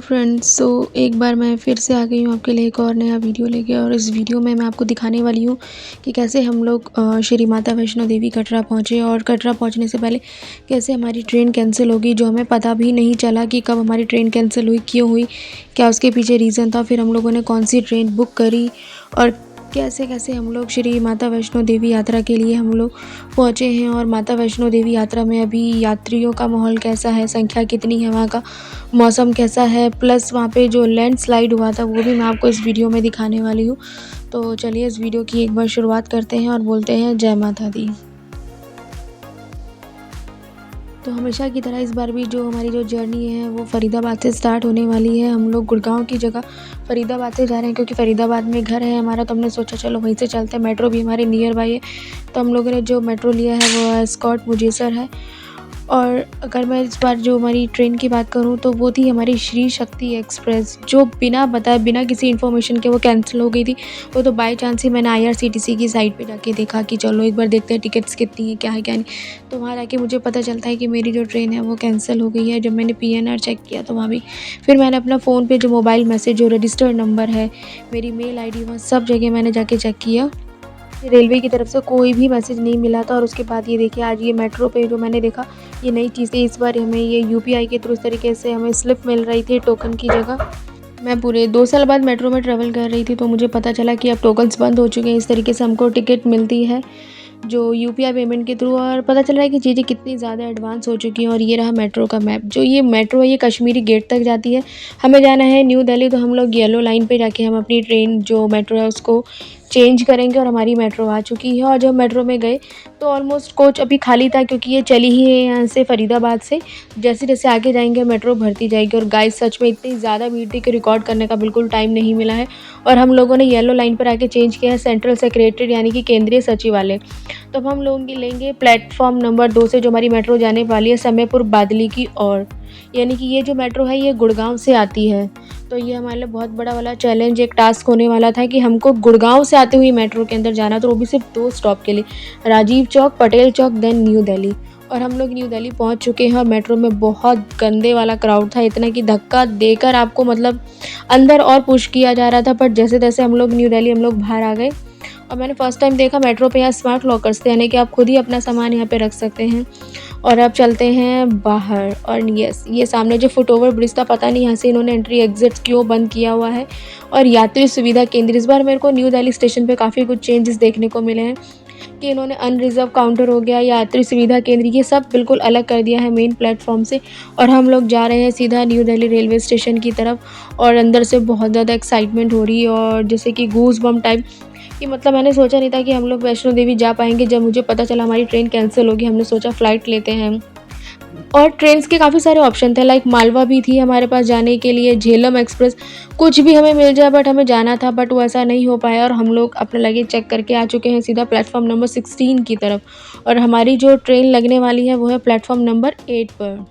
Friends, एक बार मैं फिर से आ गई हूँ आपके लिए एक और नया वीडियो लेके। और इस वीडियो में मैं आपको दिखाने वाली हूँ कि कैसे हम लोग श्री माता वैष्णो देवी कटरा पहुँचे, और कटरा पहुँचने से पहले कैसे हमारी ट्रेन कैंसिल हो गई, जो हमें पता भी नहीं चला कि कब हमारी ट्रेन कैंसिल हुई, क्यों हुई, क्या उसके पीछे रीज़न था। फिर हम लोगों ने कौन सी ट्रेन बुक करी और कैसे कैसे हम लोग श्री माता वैष्णो देवी यात्रा के लिए हम लोग पहुँचे हैं। और माता वैष्णो देवी यात्रा में अभी यात्रियों का माहौल कैसा है, संख्या कितनी है, वहाँ का मौसम कैसा है, प्लस वहाँ पे जो लैंडस्लाइड हुआ था वो भी मैं आपको इस वीडियो में दिखाने वाली हूँ। तो चलिए इस वीडियो की एक बार शुरुआत करते हैं और बोलते हैं जय माता दी। तो हमेशा की तरह इस बार भी जो हमारी जो जर्नी है वो फ़रीदाबाद से स्टार्ट होने वाली है। हम लोग गुड़गांव की जगह फ़रीदाबाद से जा रहे हैं, क्योंकि फ़रीदाबाद में घर है हमारा, तो हमने सोचा चलो वहीं से चलते हैं। मेट्रो भी हमारे नियर बाई है, तो हम लोगों ने जो मेट्रो लिया है वो एस्कॉर्ट मुजेसर है। और अगर मैं इस बार जो हमारी ट्रेन की बात करूँ तो वो थी हमारी श्री शक्ति एक्सप्रेस, जो बिना बताए बिना किसी इन्फॉर्मेशन के वो कैंसिल हो गई थी। वो तो बाय चांस ही मैंने IRCTC की साइट पे जाके देखा कि चलो एक बार देखते हैं टिकट्स कितनी है, क्या है क्या नहीं। तो वहाँ जाके मुझे पता चलता है कि मेरी जो ट्रेन है वो कैंसिल हो गई है। जब मैंने PNR चेक किया तो वहाँ भी फिर मैंने अपना फ़ोन पे जो मोबाइल मैसेज, जो रजिस्टर्ड नंबर है, मेरी मेल ID, वहाँ सब जगह मैंने जाके चेक किया। रेलवे की तरफ से कोई भी मैसेज नहीं मिला था। और उसके बाद ये देखिए, आज ये मेट्रो पे जो मैंने देखा, ये नई चीज़ थी। इस बार हमें ये UPI के थ्रू इस तरीके से हमें स्लिप मिल रही थी टोकन की जगह। मैं पूरे 2 साल बाद मेट्रो में ट्रैवल कर रही थी, तो मुझे पता चला कि अब टोकन्स बंद हो चुके हैं। इस तरीके से हमको टिकट मिलती है जो UPI पेमेंट के थ्रू, और पता चल रहा है कि चीज़ें कितनी ज़्यादा एडवांस हो चुकी हैं। और ये रहा मेट्रो का मैप। जो ये मेट्रो है ये कश्मीरी गेट तक जाती है। हमें जाना है न्यू दिल्ली, तो हम लोग येलो लाइन पे जाके हम अपनी ट्रेन जो मेट्रो है उसको चेंज करेंगे। और हमारी मेट्रो आ चुकी है। और जब मेट्रो में गए तो ऑलमोस्ट कोच अभी खाली था, क्योंकि ये चली ही है यहाँ से फ़रीदाबाद से। जैसे जैसे आगे जाएंगे मेट्रो भरती जाएगी। और गाइस सच में इतनी ज़्यादा भीड़ थी कि रिकॉर्ड करने का बिल्कुल टाइम नहीं मिला है। और हम लोगों ने येलो लाइन पर आके चेंज किया है सेंट्रल सेक्रेटरी यानी कि केंद्रीय सचिवालय। तो अब हम लोग लेंगे प्लेटफॉर्म नंबर 2 से, जो हमारी मेट्रो जाने वाली है समयपुर बादली की ओर। यानी कि ये जो मेट्रो है ये गुड़गांव से आती है। तो ये हमारे लिए बहुत बड़ा वाला चैलेंज, एक टास्क होने वाला था कि हमको गुड़गांव से आते हुए मेट्रो के अंदर जाना, तो वो भी सिर्फ 2 स्टॉप के लिए, राजीव चौक, पटेल चौक, देन न्यू दिल्ली। और हम लोग न्यू दिल्ली पहुंच चुके हैं। और मेट्रो में बहुत गंदे वाला क्राउड था, इतना कि धक्का देकर आपको मतलब अंदर और पुश किया जा रहा था। पर जैसे तैसे हम लोग न्यू दिल्ली हम लोग बाहर आ गए। और मैंने फ़र्स्ट टाइम देखा मेट्रो पे यहाँ स्मार्ट लॉकर्स थे, यानी कि आप खुद ही अपना सामान यहाँ पे रख सकते हैं। और अब चलते हैं बाहर। और यस, ये सामने जो फुट ओवर ब्रिज था, पता नहीं यहाँ से इन्होंने एंट्री एग्जिट क्यों बंद किया हुआ है। और यात्री सुविधा केंद्र, इस बार मेरे को न्यू दिल्ली स्टेशन पे काफ़ी कुछ चेंजेस देखने को मिले हैं कि इन्होंने अनरिजर्व काउंटर हो गया, यात्री सुविधा केंद्र, ये सब बिल्कुल अलग कर दिया है मेन प्लेटफॉर्म से। और हम लोग जा रहे हैं सीधा न्यू दिल्ली रेलवे स्टेशन की तरफ। और अंदर से बहुत ज़्यादा एक्साइटमेंट हो रही है, और जैसे कि गूज बम टाइप कि मतलब मैंने सोचा नहीं था कि हम लोग वैष्णो देवी जा पाएंगे। जब मुझे पता चला हमारी ट्रेन कैंसिल होगी, हमने सोचा फ़्लाइट लेते हैं। और ट्रेन्स के काफ़ी सारे ऑप्शन थे, लाइक मालवा भी थी हमारे पास जाने के लिए, झेलम एक्सप्रेस, कुछ भी हमें मिल जाए, बट हमें जाना था, बट वो ऐसा नहीं हो पाया। और हम लोग अपना लगेज चेक करके आ चुके हैं सीधा प्लेटफॉर्म नंबर 16 की तरफ। और हमारी जो ट्रेन लगने वाली है वो है प्लेटफॉर्म नंबर 8 पर।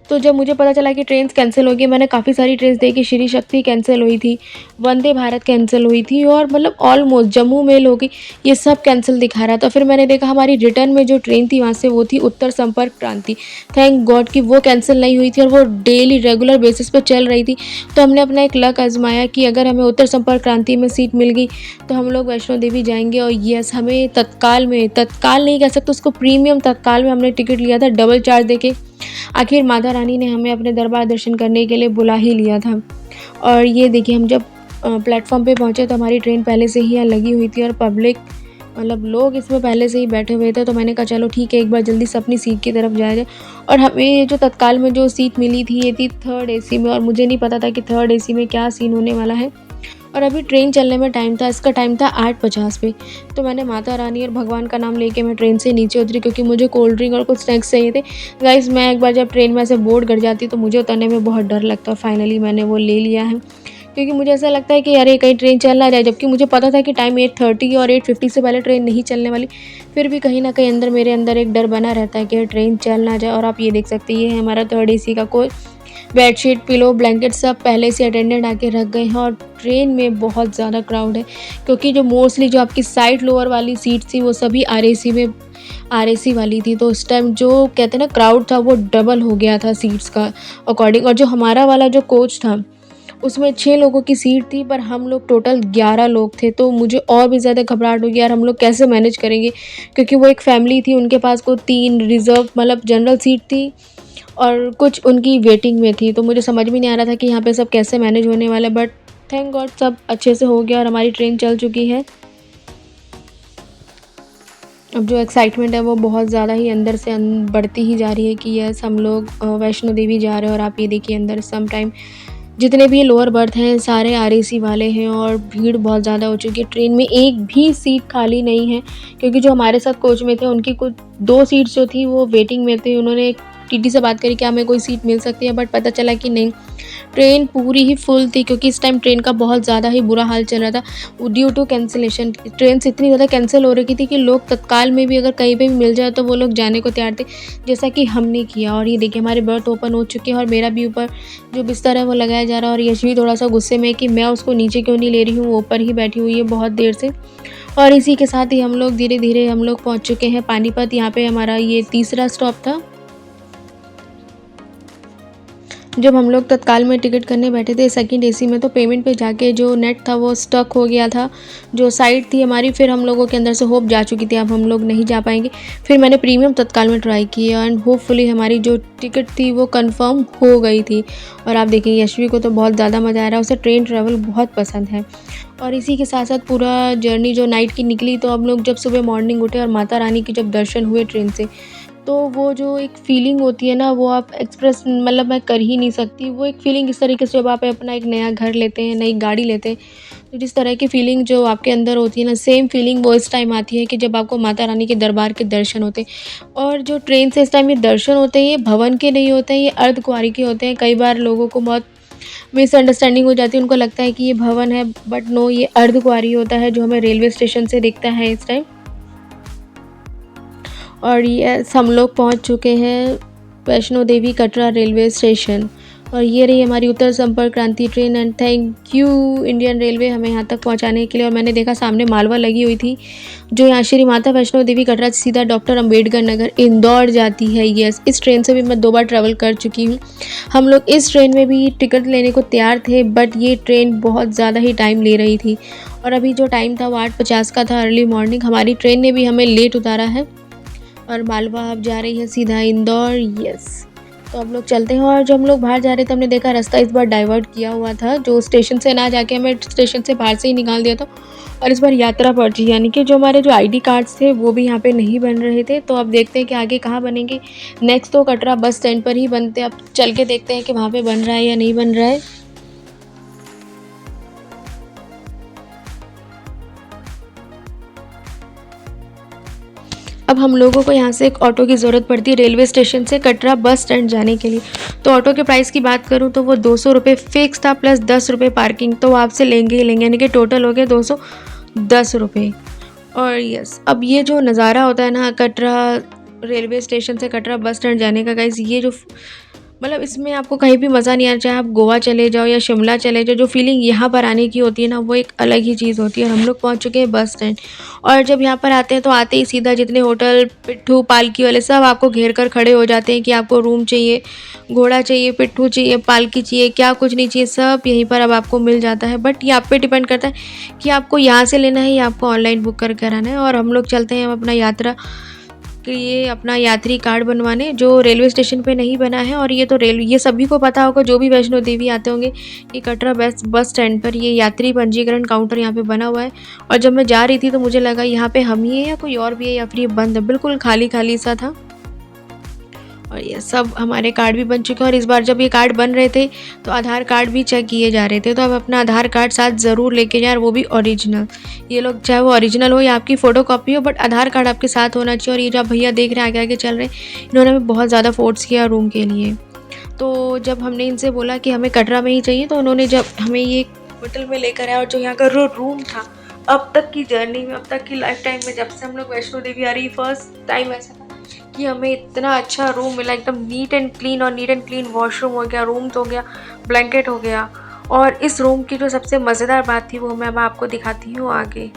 तो जब मुझे पता चला कि ट्रेन्स कैंसिल हो गई, मैंने काफ़ी सारी ट्रेन्स देखी। श्री शक्ति कैंसिल हुई थी, वंदे भारत कैंसिल हुई थी, और मतलब ऑलमोस्ट जम्मू मेल हो गई, ये सब कैंसिल दिखा रहा था। फिर मैंने देखा हमारी रिटर्न में जो ट्रेन थी वहाँ से, वो थी उत्तर संपर्क क्रांति। थैंक गॉड कि वो कैंसिल नहीं हुई थी और वो डेली रेगुलर बेसिस पर चल रही थी। तो हमने अपना एक लक आजमाया कि अगर हमें उत्तर संपर्क क्रांति में सीट मिल गई तो हम लोग वैष्णो देवी जाएंगे। और यस, हमें तत्काल नहीं कह सकते उसको, प्रीमियम तत्काल में हमने टिकट लिया था डबल चार्ज देके। आखिर माता रानी ने हमें अपने दरबार दर्शन करने के लिए बुला ही लिया था। और ये देखिए, हम जब प्लेटफॉर्म पे पहुंचे तो हमारी ट्रेन पहले से ही यहाँ लगी हुई थी, और पब्लिक मतलब लोग इसमें पहले से ही बैठे हुए थे। तो मैंने कहा चलो ठीक है, एक बार जल्दी से अपनी सीट की तरफ जाया जाए। और हमें ये जो तत्काल में जो सीट मिली थी ये थी 3rd AC में, और मुझे नहीं पता था कि 3rd AC में क्या सीन होने वाला है। और अभी ट्रेन चलने में टाइम था, इसका टाइम था 8:50 पे। तो मैंने माता रानी और भगवान का नाम लेके मैं ट्रेन से नीचे उतरी, क्योंकि मुझे कोल्ड ड्रिंक और कुछ स्नैक्स चाहिए थे। गाइस, मैं एक बार जब ट्रेन में से बोर्ड कर जाती तो मुझे उतरने में बहुत डर लगता, और फाइनली मैंने वो ले लिया है। क्योंकि मुझे ऐसा लगता है कि अरे कहीं ट्रेन चल ना जाए, जबकि मुझे पता था कि टाइम 8:30 और 8:50 से पहले ट्रेन नहीं चलने वाली। फिर भी कहीं ना कहीं मेरे अंदर एक डर बना रहता है कि ट्रेन चल ना जाए। और आप ये देख सकते हैं, ये है हमारा 3rd AC का कोच। बेडशीट, पिलो, ब्लैंकेट सब पहले से अटेंडेंट आके रख गए हैं और ट्रेन में बहुत ज़्यादा क्राउड है क्योंकि जो मोस्टली जो आपकी साइड लोअर वाली सीट थी वो सभी आरएसी वाली थी। तो उस टाइम जो कहते हैं ना क्राउड था वो डबल हो गया था सीट्स का अकॉर्डिंग। और जो हमारा वाला जो कोच था उसमें 6 लोगों की सीट थी पर हम लोग टोटल 11 लोग थे। तो मुझे और भी ज़्यादा घबराहट हो गई, यार हम लोग कैसे मैनेज करेंगे, क्योंकि वो एक फैमिली थी, उनके पास को 3 रिज़र्व मतलब जनरल सीट थी और कुछ उनकी वेटिंग में थी। तो मुझे समझ में नहीं आ रहा था कि यहाँ पे सब कैसे मैनेज होने वाला है, बट थैंक गॉड सब अच्छे से हो गया और हमारी ट्रेन चल चुकी है। अब जो एक्साइटमेंट है वो बहुत ज़्यादा ही अंदर से बढ़ती ही जा रही है कि यस हम लोग वैष्णो देवी जा रहे हैं। और आप ये देखिए अंदर सम टाइम जितने भी लोअर बर्थ हैं सारे आरएसी वाले हैं और भीड़ बहुत ज़्यादा हो चुकी है। ट्रेन में एक भी सीट खाली नहीं है क्योंकि जो हमारे साथ कोच में थे उनकी कुछ 2 सीट्स जो थी वो वेटिंग में थे। उन्होंने टीटी से बात करी कि हमें कोई सीट मिल सकती है, बट पता चला कि नहीं, ट्रेन पूरी ही फुल थी क्योंकि इस टाइम ट्रेन का बहुत ज़्यादा ही बुरा हाल चल रहा था ड्यू टू कैंसिलेशन। ट्रेन इतनी ज़्यादा कैंसिल हो रही थी कि लोग तत्काल में भी अगर कहीं पे भी मिल जाए तो वो लोग जाने को तैयार थे, जैसा कि हमने किया। और ये देखिए हमारे बर्थ ओपन हो चुके हैं और मेरा भी ऊपर जो बिस्तर है वो लगाया जा रहा है। और यशवी थोड़ा सा गुस्से में कि मैं उसको नीचे क्यों नहीं ले रही हूँ, वो ऊपर ही बैठी हुई है बहुत देर से। और इसी के साथ ही हम लोग धीरे धीरे हम लोग पहुँच चुके हैं पानीपत। यहाँ पे हमारा ये तीसरा स्टॉप था। जब हम लोग तत्काल में टिकट करने बैठे थे सेकंड एसी में, तो पेमेंट पे जाके जो नेट था वो स्टक हो गया था, जो साइट थी हमारी। फिर हम लोगों के अंदर से होप जा चुकी थी अब हम लोग नहीं जा पाएंगे। फिर मैंने प्रीमियम तत्काल में ट्राई किया एंड होपफुली हमारी जो टिकट थी वो कंफर्म हो गई थी। और आप देखिए यशवी को तो बहुत ज़्यादा मज़ा आ रहा है, उसे ट्रेन ट्रैवल बहुत पसंद है। और इसी के साथ साथ पूरा जर्नी जो नाइट की निकली, तो हम लोग जब सुबह मॉर्निंग उठे और माता रानी के जब दर्शन हुए ट्रेन से, तो वो जो एक फ़ीलिंग होती है ना वो आप एक्सप्रेस मतलब मैं कर ही नहीं सकती। वो एक फ़ीलिंग इस तरीके से जब आप अपना एक नया घर लेते हैं, नई गाड़ी लेते हैं, तो जिस तरह की फ़ीलिंग जो आपके अंदर होती है ना, सेम फ़ीलिंग वो इस टाइम आती है कि जब आपको माता रानी के दरबार के दर्शन होते हैं। और जो ट्रेन से इस टाइम ये दर्शन होते हैं ये भवन के नहीं होते हैं, ये अर्धकुंवारी के होते हैं। कई बार लोगों को बहुत मिसअंडरस्टैंडिंग हो जाती है, उनको लगता है कि ये भवन है, बट नो, ये अर्धकुंवारी होता है जो हमें रेलवे स्टेशन से दिखता है इस टाइम। और ये हम लोग पहुंच चुके हैं वैष्णो देवी कटरा रेलवे स्टेशन। और ये रही हमारी उत्तर संपर्क क्रांति train and thank you Indian railway हमें यहाँ तक पहुँचाने के लिए। और मैंने देखा सामने मालवा लगी हुई थी जो यहाँ श्री माता वैष्णो देवी कटरा से सीधा डॉक्टर अंबेडकर नगर इंदौर जाती है। यस, इस ट्रेन से भी मैं 2 बार ट्रैवल कर चुकी हूँ। हम लोग इस ट्रेन में भी टिकट लेने को तैयार थे, बट ये ट्रेन बहुत ज़्यादा ही टाइम ले रही थी। और अभी जो टाइम था वो 8:50 का था, अर्ली मॉर्निंग। हमारी ट्रेन ने भी हमें लेट उतारा है और मालवा अब जा रही है सीधा इंदौर। यस, तो अब लोग चलते हैं। और जब हम लोग बाहर जा रहे थे हमने देखा रास्ता इस बार डाइवर्ट किया हुआ था, जो स्टेशन से ना जाके हमें स्टेशन से बाहर से ही निकाल दिया था। और इस बार यात्रा पर्ची यानी कि जो हमारे जो आईडी कार्ड्स थे वो भी यहाँ पे नहीं बन रहे थे। तो अब देखते हैं कि आगे कहाँ बनेंगे। नेक्स्ट तो कटरा बस स्टैंड पर ही बनते हैं, अब चल के देखते हैं कि वहाँ पर बन रहा है या नहीं बन रहा है। अब हम लोगों को यहाँ से एक ऑटो की ज़रूरत पड़ती है रेलवे स्टेशन से कटरा बस स्टैंड जाने के लिए। तो ऑटो के प्राइस की बात करूँ तो वो 200 रुपये फिक्स था प्लस 10 रुपये पार्किंग, तो वो आपसे लेंगे ही लेंगे, यानी कि टोटल हो गया 210 रुपये। और यस, अब ये जो नज़ारा होता है ना कटरा रेलवे स्टेशन से कटरा बस स्टैंड जाने का, गाइस ये जो मतलब इसमें आपको कहीं भी मज़ा नहीं आना, चाहे आप गोवा चले जाओ या शिमला चले जाओ, जो फीलिंग यहाँ पर आने की होती है ना वो एक अलग ही चीज़ होती है। और हम लोग पहुँच चुके हैं बस स्टैंड। और जब यहाँ पर आते हैं तो आते ही सीधा जितने होटल पिट्ठू पालकी वाले सब आपको घेर कर खड़े हो जाते हैं कि आपको रूम चाहिए, घोड़ा चाहिए, पिट्ठू चाहिए, पालकी चाहिए, क्या कुछ नहीं चाहिए, सब यहीं पर अब आपको मिल जाता है। बट ये आप पे डिपेंड करता है कि आपको यहाँ से लेना है या आपको ऑनलाइन बुक कर कर आना है। और हम लोग चलते हैं अब अपना यात्रा कि ये अपना यात्री कार्ड बनवाने, जो रेलवे स्टेशन पे नहीं बना है। और ये तो ये सभी को पता होगा जो भी वैष्णो देवी आते होंगे कि कटरा बस स्टैंड पर ये यात्री पंजीकरण काउंटर यहाँ पे बना हुआ है। और जब मैं जा रही थी तो मुझे लगा यहाँ पे हम ही है या कोई और भी है या फिर ये बंद है, बिल्कुल खाली खाली सा था। और ये सब हमारे कार्ड भी बन चुके हैं। और इस बार जब ये कार्ड बन रहे थे तो आधार कार्ड भी चेक किए जा रहे थे, तो अब अपना आधार कार्ड साथ ज़रूर लेके जाएं, वो भी ओरिजिनल। ये लोग चाहे वो ओरिजिनल हो या आपकी फ़ोटो कॉपी हो, बट आधार कार्ड आपके साथ होना चाहिए। और ये जो आप भैया देख रहे हैं आगे आगे चल रहे हैं, इन्होंने हमें बहुत ज़्यादा फोर्स किया रूम के लिए। तो जब हमने इनसे बोला कि हमें कटरा में ही चाहिए, तो उन्होंने जब हमें ये होटल में लेकर आया और जो यहाँ का रूम था, अब तक की जर्नी में, अब तक की लाइफ टाइम में, जब से हम लोग वैष्णो देवी आ रही फर्स्ट टाइम ऐसा था कि हमें इतना अच्छा रूम मिला, एकदम नीट एंड क्लीन, और नीट एंड क्लीन वॉशरूम हो गया, रूम तो हो गया, ब्लैंकेट हो गया। और इस रूम की जो सबसे मज़ेदार बात थी वो मैं अब आपको दिखाती हूँ आगे।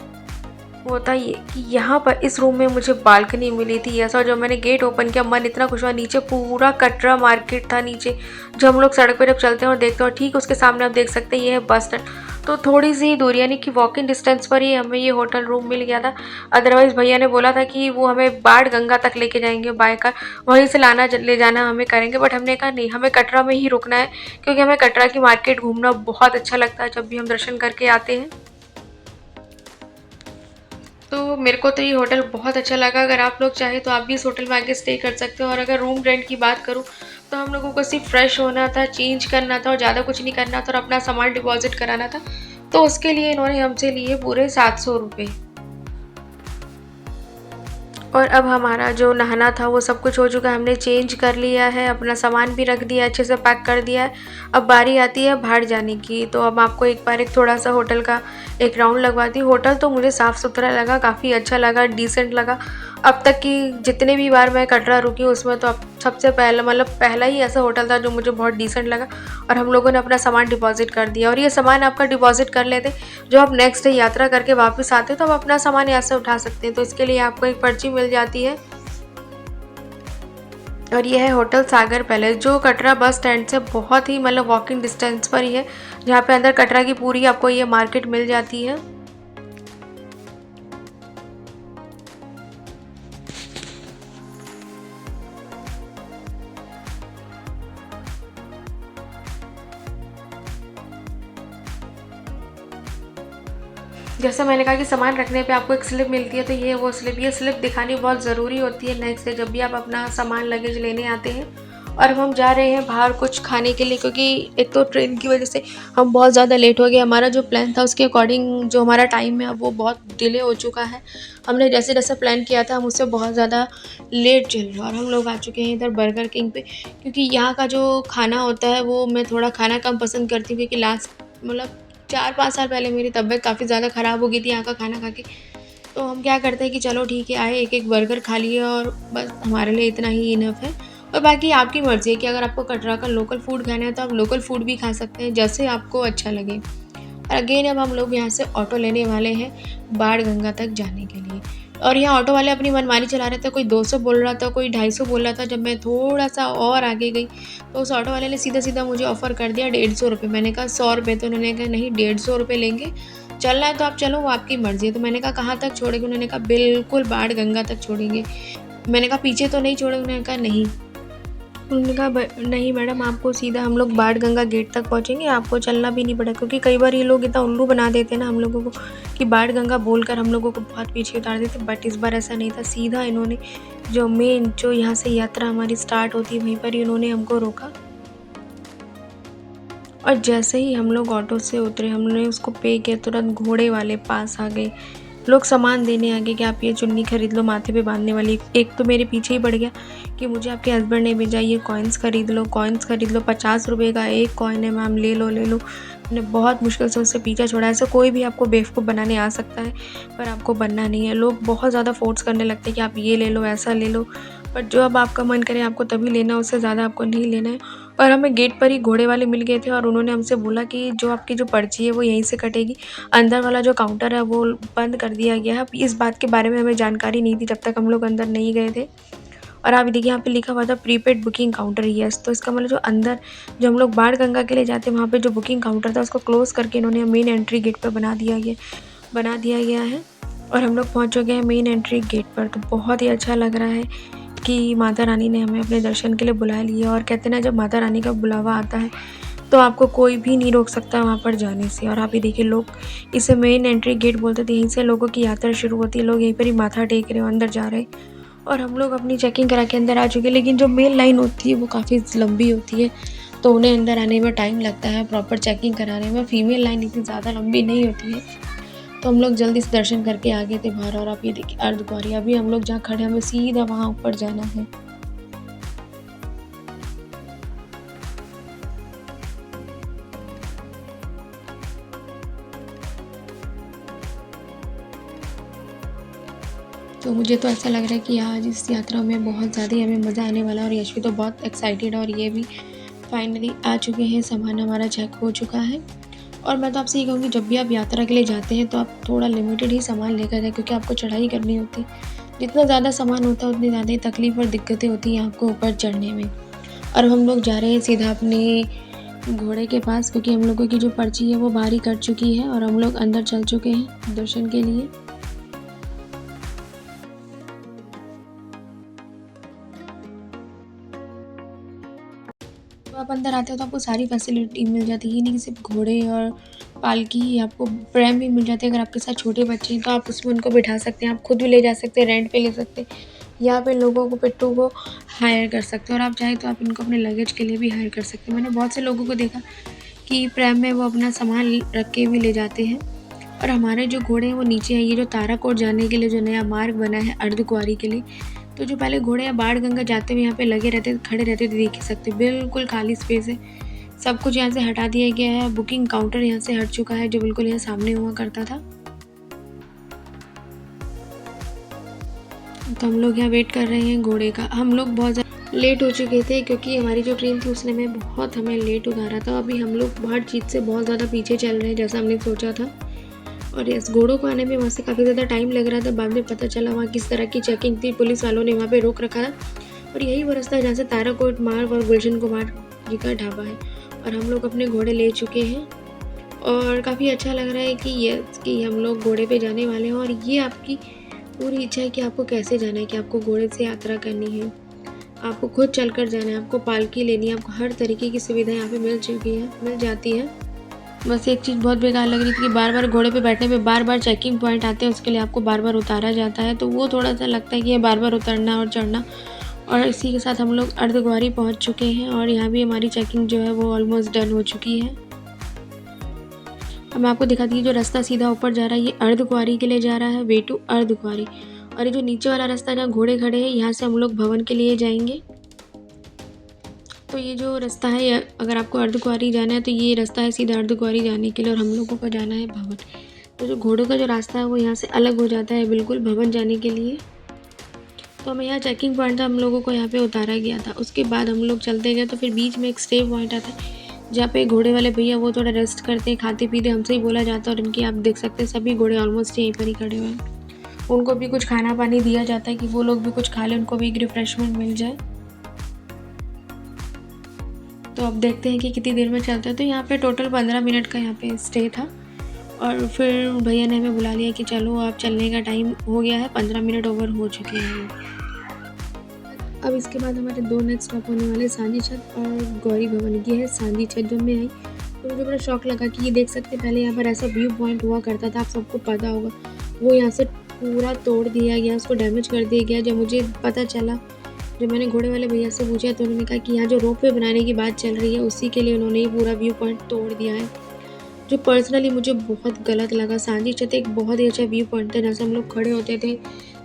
वो था ये कि यहाँ पर इस रूम में मुझे बालकनी मिली थी ऐसा, और जब मैंने गेट ओपन किया मन इतना खुश हुआ। नीचे पूरा कटरा मार्केट था नीचे, जो हम लोग सड़क पर जब चलते हैं और देखते हैं, और ठीक उसके सामने आप देख सकते हैं ये है बस स्टैंड। तो थोड़ी सी दूरी यानी कि वॉकिंग डिस्टेंस पर ही हमें ये होटल रूम मिल गया था। अदरवाइज़ भैया ने बोला था कि वो हमें बाढ़ गंगा तक लेके जाएंगे बाय कार, वहीं से लाना ले जाना हमें करेंगे, बट हमने कहा नहीं, हमें कटरा में ही रुकना है, क्योंकि हमें कटरा की मार्केट घूमना बहुत अच्छा लगता है जब भी हम दर्शन करके आते हैं। तो मेरे को तो ये होटल बहुत अच्छा लगा। अगर आप लोग चाहें तो आप भी इस होटल में आके स्टे कर सकते हो। और अगर रूम रेंट की बात करूँ तो हम लोगों को सिर्फ फ्रेश होना था, चेंज करना था और ज़्यादा कुछ नहीं करना था, और अपना सामान डिपॉजिट कराना था। तो उसके लिए इन्होंने हमसे लिए पूरे 700 रुपये। और अब हमारा जो नहाना था वो सब कुछ हो चुका है, हमने चेंज कर लिया है, अपना सामान भी रख दिया, अच्छे से पैक कर दिया है। अब बारी आती है बाहर जाने की। तो अब आपको एक बार एक थोड़ा सा होटल का एक राउंड लगवाती हूँ। होटल तो मुझे साफ़ सुथरा लगा, काफ़ी अच्छा लगा, डिसेंट लगा। अब तक की जितने भी बार मैं कटरा रुकी हूँ उसमें तो अब सबसे पहला मतलब पहला ही ऐसा होटल था जो मुझे बहुत डिसेंट लगा। और हम लोगों ने अपना सामान डिपॉजिट कर दिया, और ये सामान आपका डिपॉजिट कर लेते, जो आप नेक्स्ट डे यात्रा करके वापस आते तो आप अपना सामान यहाँ से उठा सकते हैं। तो इसके लिए आपको एक पर्ची मिल जाती है। और ये है होटल सागर पैलेस, जो कटरा बस स्टैंड से बहुत ही मतलब वॉकिंग डिस्टेंस पर ही है, जहाँ पे अंदर कटरा की पूरी आपको ये मार्केट मिल जाती है। जैसे मैंने कहा कि सामान रखने पे आपको एक स्लिप मिलती है, तो ये वो स्लिप, ये स्लिप दिखानी बहुत ज़रूरी होती है नेक्स्ट डे जब भी आप अपना सामान लगेज लेने आते हैं। और अब हम जा रहे हैं बाहर कुछ खाने के लिए, क्योंकि एक तो ट्रेन की वजह से हम बहुत ज़्यादा लेट हो गए। हमारा जो प्लान था उसके अकॉर्डिंग जो हमारा टाइम है वो बहुत डिले हो चुका है। हमने जैसे जैसे प्लान किया था हम उससे बहुत ज़्यादा लेट चल रहे हैं, और हम लोग आ चुके हैं इधर बर्गर किंग पे। क्योंकि यहाँ का जो खाना होता है वो मैं थोड़ा खाना कम पसंद करती हूँ, क्योंकि लास्ट मतलब 4-5 साल पहले मेरी तबीयत काफ़ी ज़्यादा ख़राब हो गई थी यहाँ का खाना खा के। तो हम क्या करते हैं कि चलो ठीक है, आए एक-एक बर्गर खा लिए और बस हमारे लिए इतना ही इनफ है। और बाकी आपकी मर्ज़ी है कि अगर आपको कटरा का लोकल फ़ूड खाना है तो आप लोकल फ़ूड भी खा सकते हैं, जैसे आपको अच्छा लगे। और अगेन अब हम लोग यहाँ से ऑटो लेने वाले हैं बाढ़ गंगा तक जाने के लिए। और यहाँ ऑटो वाले अपनी मनमानी चला रहे थे, कोई 200 बोल रहा था, कोई 250 बोल रहा था। जब मैं थोड़ा-सा और आगे गई तो उस ऑटो वाले ने सीधा-सीधा मुझे ऑफ़र कर दिया 150 रुपये। मैंने कहा 100 रुपये, तो उन्होंने कहा नहीं 150 रुपये लेंगे, चलना है तो आप चलो, वो आपकी मर्ज़ी है। तो मैंने कहा कहाँ तक छोड़ेंगे? उन्होंने कहा बिल्कुल बाढ़ गंगा तक छोड़ेंगे। मैंने कहा पीछे तो नहीं छोड़ेंगे? उन्होंने कहा नहीं। उन्होंने कहा नहीं मैडम, आपको सीधा हम लोग बाढ़ गंगा गेट तक पहुँचेंगे, आपको चलना भी नहीं पड़ेगा। क्योंकि कई बार ये लोग इतना उल्लू बना देते हैं ना हम लोगों को कि बाढ़ गंगा बोलकर हम लोगों को बहुत पीछे उतार देते, बट इस बार ऐसा नहीं था। सीधा इन्होंने जो मेन जो यहाँ से यात्रा हमारी स्टार्ट होती है वहीं पर ही इन्होंने हमको रोका। और जैसे ही हम लोग ऑटो से उतरे, हमने उसको पे किया, तुरंत घोड़े वाले पास आ गए, लोग सामान देने आ गए कि आप ये चुन्नी खरीद लो माथे पे बांधने वाली। एक तो मेरे पीछे ही पड़ गया कि मुझे आपके हस्बैंड ने भेजा, ये कॉइन्स खरीद लो, कॉइन्स खरीद लो, 50 रुपये का एक कॉइन है मैम, ले लो ले लो। मैंने बहुत मुश्किल से उससे पीछा छोड़ा। ऐसा कोई भी आपको बेवकूफ़ बनाने आ सकता है, पर आपको बनना नहीं है। लोग बहुत ज़्यादा फ़ोर्स करने लगते हैं कि आप ये ले लो, ऐसा ले लो, बट जो अब आपका मन करे आपको तभी लेना है, उससे ज़्यादा आपको नहीं लेना है। और हमें गेट पर ही घोड़े वाले मिल गए थे, और उन्होंने हमसे बोला कि जो आपकी जो पर्ची है वो यहीं से कटेगी, अंदर वाला जो काउंटर है वो बंद कर दिया गया है। अब इस बात के बारे में हमें जानकारी नहीं थी जब तक हम लोग अंदर नहीं गए थे। और आप देखिए यहाँ पे लिखा हुआ था प्रीपेड बुकिंग काउंटर, यस। तो इसका मतलब जो अंदर जो हम लोग बाढ़ गंगा के लिए जाते हैं वहाँ पे जो बुकिंग काउंटर था उसको क्लोज़ करके इन्होंने मेन एंट्री गेट पर बना दिया गया है। और हम लोग पहुँच चुके हैं मेन एंट्री गेट पर। तो बहुत ही अच्छा लग रहा है कि माता रानी ने हमें अपने दर्शन के लिए बुला लिया। और कहते हैं ना, जब माता रानी का बुलावा आता है तो आपको कोई भी नहीं रोक सकता वहाँ पर जाने से। और आप ये देखिए, लोग इसे मेन एंट्री गेट बोलते थे, यहीं से लोगों की यात्रा शुरू होती है, लोग यहीं पर ही माथा टेक रहे हो, अंदर जा रहे हैं। और हम लोग अपनी चेकिंग करा के अंदर आ चुके हैं, लेकिन जो मेन लाइन होती है वो काफ़ी लंबी होती है, तो उन्हें अंदर आने में टाइम लगता है प्रॉपर चेकिंग कराने में। फीमेल लाइन इतनी ज़्यादा लंबी नहीं होती है। तो हम लोग जल्दी से दर्शन करके आ गए थे बाहर। और आप ये देखिए अर्धकुंवारी, अभी हम लोग जहाँ खड़े हैं हमें सीधा वहाँ ऊपर जाना है। तो तो मुझे तो ऐसा लग रहा है कि आज इस यात्रा में बहुत ज़्यादा ही हमें मज़ा आने वाला है और यशवी तो बहुत एक्साइटेड है और ये भी फाइनली आ चुके हैं, सामान हमारा चेक हो चुका है। और मैं तो आपसे ये कहूँगी जब भी आप यात्रा के लिए जाते हैं तो आप थोड़ा लिमिटेड ही सामान लेकर जाएँ क्योंकि आपको चढ़ाई करनी होती है। जितना ज़्यादा सामान होता है उतनी ज़्यादा ही तकलीफ़ और दिक्कतें होती हैं आपको ऊपर चढ़ने में। और हम लोग जा रहे हैं सीधा अपने घोड़े के पास क्योंकि हम लोगों की जो पर्ची है वो बाहर ही कट चुकी है और हम लोग अंदर चल चुके हैं दर्शन के लिए। तो आप अंदर आते हो तो आपको सारी फैसिलिटी मिल जाती है, ये नहीं कि सिर्फ घोड़े और पालकी ही, आपको प्रैम भी मिल जाती है। अगर आपके साथ छोटे बच्चे हैं तो आप उसमें उनको बिठा सकते हैं, आप खुद भी ले जा सकते हैं, रेंट पे ले सकते हैं। यहाँ पे लोगों को पिट्ठू को हायर कर सकते हो और आप चाहें तो आप इनको अपने लगेज के लिए भी हायर कर सकते हैं। मैंने बहुत से लोगों को देखा कि प्रैम में वो अपना सामान रख के भी ले जाते हैं। और हमारे जो घोड़े हैं वो नीचे हैं, ये जो ताराकोट जाने के लिए जो नया मार्ग बना है अर्धकुंवारी के लिए, तो जो पहले घोड़े या बाढ़ गंगा जाते हुए यहाँ पे लगे रहते खड़े रहते थे, देख ही सकते हो बिल्कुल खाली स्पेस है। सब कुछ यहाँ से हटा दिया गया है, बुकिंग काउंटर यहाँ से हट चुका है जो बिल्कुल यहाँ सामने हुआ करता था। तो हम लोग यहाँ वेट कर रहे हैं घोड़े का। हम लोग बहुत ज़्यादा लेट हो चुके थे क्योंकि हमारी जो ट्रेन थी उसने हमें लेट उतारा था। अभी हम लोग हर चीज़ से बहुत ज़्यादा पीछे चल रहे हैं जैसा हमने सोचा था। और इस घोड़ों को आने में वहाँ से काफ़ी ज़्यादा टाइम लग रहा था। बाद में पता चला वहाँ किस तरह की चेकिंग थी, पुलिस वालों ने वहाँ पे रोक रखा था। और यही वो रास्ता है जहाँ से ताराकोट मार्ग और गुलशन कुमार जी का ढाबा है। और हम लोग अपने घोड़े ले चुके हैं और काफ़ी अच्छा लग रहा है कि हम लोग घोड़े पे जाने वाले हैं। और ये आपकी पूरी इच्छा है कि आपको कैसे जाना है, कि आपको घोड़े से यात्रा करनी है, आपको खुद चलकर जाना है, आपको पालकी लेनी है, आपको हर तरीके की सुविधा यहाँ पे मिल जाती है। बस एक चीज़ बहुत बेकार लग रही थी कि बार बार घोड़े पे बैठने पे बार बार चेकिंग पॉइंट आते हैं, उसके लिए आपको बार बार उतारा जाता है, तो वो थोड़ा सा लगता है कि ये बार बार उतरना और चढ़ना। और इसी के साथ हम लोग अर्धकुंवारी पहुँच चुके हैं और यहाँ भी हमारी चेकिंग जो है वो ऑलमोस्ट डन हो चुकी है। अब मैं आपको दिखाती हूँ जो रास्ता सीधा ऊपर जा रहा है ये अर्धकुंवारी के लिए जा रहा है, वे टू अर्धकुंवारी। और ये जो नीचे वाला रास्ता जहाँ घोड़े खड़े हैं यहाँ से हम लोग भवन के लिए जाएंगे। तो ये जो रास्ता है अगर आपको अर्धकुंवारी जाना है तो ये रास्ता है सीधा अर्धकुंवारी जाने के लिए और हम लोगों को जाना है भवन। तो जो घोड़ों का जो रास्ता है वो यहाँ से अलग हो जाता है बिल्कुल भवन जाने के लिए। तो हमें यहाँ चेकिंग पॉइंट था, हम लोगों को यहाँ पे उतारा गया था। उसके बाद हम लोग चलते गए तो फिर बीच में एक स्टे पॉइंट आता है जहाँ पे घोड़े वाले भैया वो थोड़ा रेस्ट करते हैं, खाते पीते हमसे ही बोला जाता है। और इनकी आप देख सकते हैं सभी घोड़े ऑलमोस्ट यहीं पर ही खड़े हुए हैं। उनको भी कुछ खाना पानी दिया जाता है कि वो लोग भी कुछ खा लें, उनको भी एक रिफ्रेशमेंट मिल जाए। तो अब देखते हैं कि कितनी देर में चलते हैं। तो यहाँ पे टोटल 15 मिनट का यहाँ पे स्टे था और फिर भैया ने हमें बुला लिया कि चलो आप चलने का टाइम हो गया है, 15 मिनट ओवर हो चुके हैं। अब इसके बाद हमारे 2 नेक्स्ट स्टॉप होने वाले सांझी छत और गौरी भवन की है। सांझी छत जब मैं आई तो मुझे बड़ा शौक लगा कि ये देख सकते पहले यहाँ पर ऐसा व्यू पॉइंट हुआ करता था, आप सबको पता होगा, वो यहाँ से पूरा तोड़ दिया गया, उसको डैमेज कर दिया गया। जब मुझे पता चला, जब मैंने घोड़े वाले भैया से पूछा तो उन्होंने कहा कि यहाँ जो रोप वे बनाने की बात चल रही है उसी के लिए उन्होंने ही पूरा व्यू पॉइंट तोड़ दिया है, जो पर्सनली मुझे बहुत गलत लगा। सांझी छत एक बहुत ही अच्छा व्यू पॉइंट था जहाँ से हम लोग खड़े होते थे,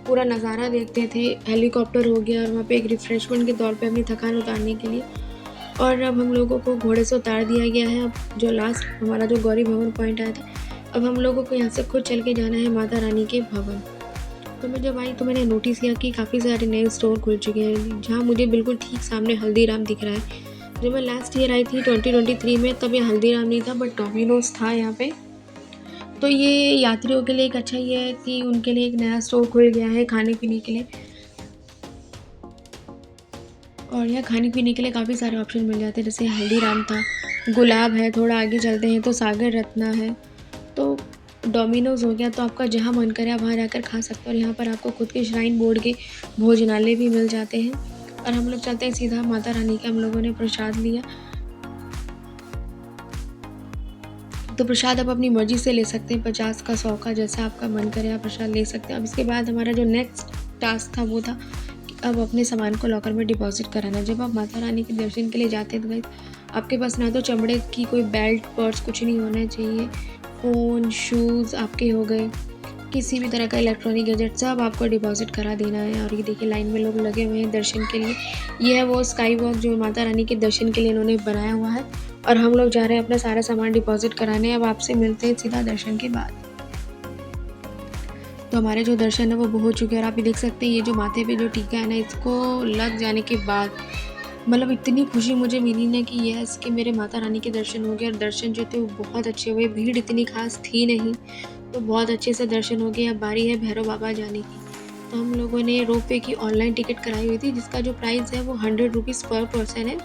पूरा नज़ारा देखते थे। हेलीकॉप्टर हो गया और वहाँ पे एक रिफ़्रेशमेंट के तौर पे अपनी थकान उतारने के लिए। और अब हम लोगों को घोड़े से उतार दिया गया है। अब जो लास्ट हमारा जो गौरी भवन पॉइंट आया था, अब हम लोगों को यहाँ से खुद चल के जाना है माता रानी के भवन। तो मैं जब आई तो मैंने नोटिस किया कि काफ़ी सारे नए स्टोर खुल चुके हैं, जहाँ मुझे बिल्कुल ठीक सामने हल्दीराम दिख रहा है। जब मैं लास्ट ईयर आई थी 2023 में तब ये हल्दीराम नहीं था बट डोमिनोज था यहाँ पे। तो ये यात्रियों के लिए एक अच्छा ये है कि उनके लिए एक नया स्टोर खुल गया है खाने पीने के लिए। और यहाँ खाने पीने के लिए काफ़ी सारे ऑप्शन मिल जाते हैं, जैसे हल्दीराम था, गुलाब है, थोड़ा आगे चलते हैं तो सागर रत्ना है, तो डोमिनोज़ हो गया। तो आपका जहाँ मन करे आप वहाँ जाकर खा सकते हो। और यहाँ पर आपको खुद के श्राइन बोर्ड के भोजनालय भी मिल जाते हैं। और हम लोग चलते हैं सीधा माता रानी के। हम लोगों ने प्रसाद लिया, तो प्रसाद आप अपनी मर्ज़ी से ले सकते हैं, 50 का, 100 का, जैसा आपका मन करे आप प्रसाद ले सकते हैं। अब इसके बाद हमारा जो नेक्स्ट टास्क था वो था कि अब अपने सामान को लॉकर में डिपॉजिट कराना। जब आप माता रानी के दर्शन के लिए जाते हैं तो गाइस आपके पास ना तो चमड़े की कोई बेल्ट, पर्स कुछ नहीं होना चाहिए। फ़ोन, शूज़ आपके हो गए, किसी भी तरह का इलेक्ट्रॉनिक गैजेट सब आपको डिपॉजिट करा देना है। और ये देखिए लाइन में लोग लगे हुए हैं दर्शन के लिए। ये है वो स्काई वॉक जो माता रानी के दर्शन के लिए इन्होंने बनाया हुआ है। और हम लोग जा रहे हैं अपना सारा सामान डिपॉजिट कराने। अब आपसे मिलते हैं सीधा दर्शन के बाद। तो हमारे जो दर्शन है वो हो चुके हैं और आप ये देख सकते हैं ये जो माथे पे जो टीका है ना, इसको लग जाने के बाद मतलब इतनी खुशी मुझे मिली ना कि यस कि मेरे माता रानी के दर्शन हो गए और दर्शन जो थे वो बहुत अच्छे हुए। भीड़ इतनी खास थी नहीं, तो बहुत अच्छे से दर्शन हो गए। अब बारी है भैरव बाबा जाने की। तो हम लोगों ने रोपवे की ऑनलाइन टिकट कराई हुई थी, जिसका जो प्राइस है वो 100 रुपीज़ पर पर्सन है।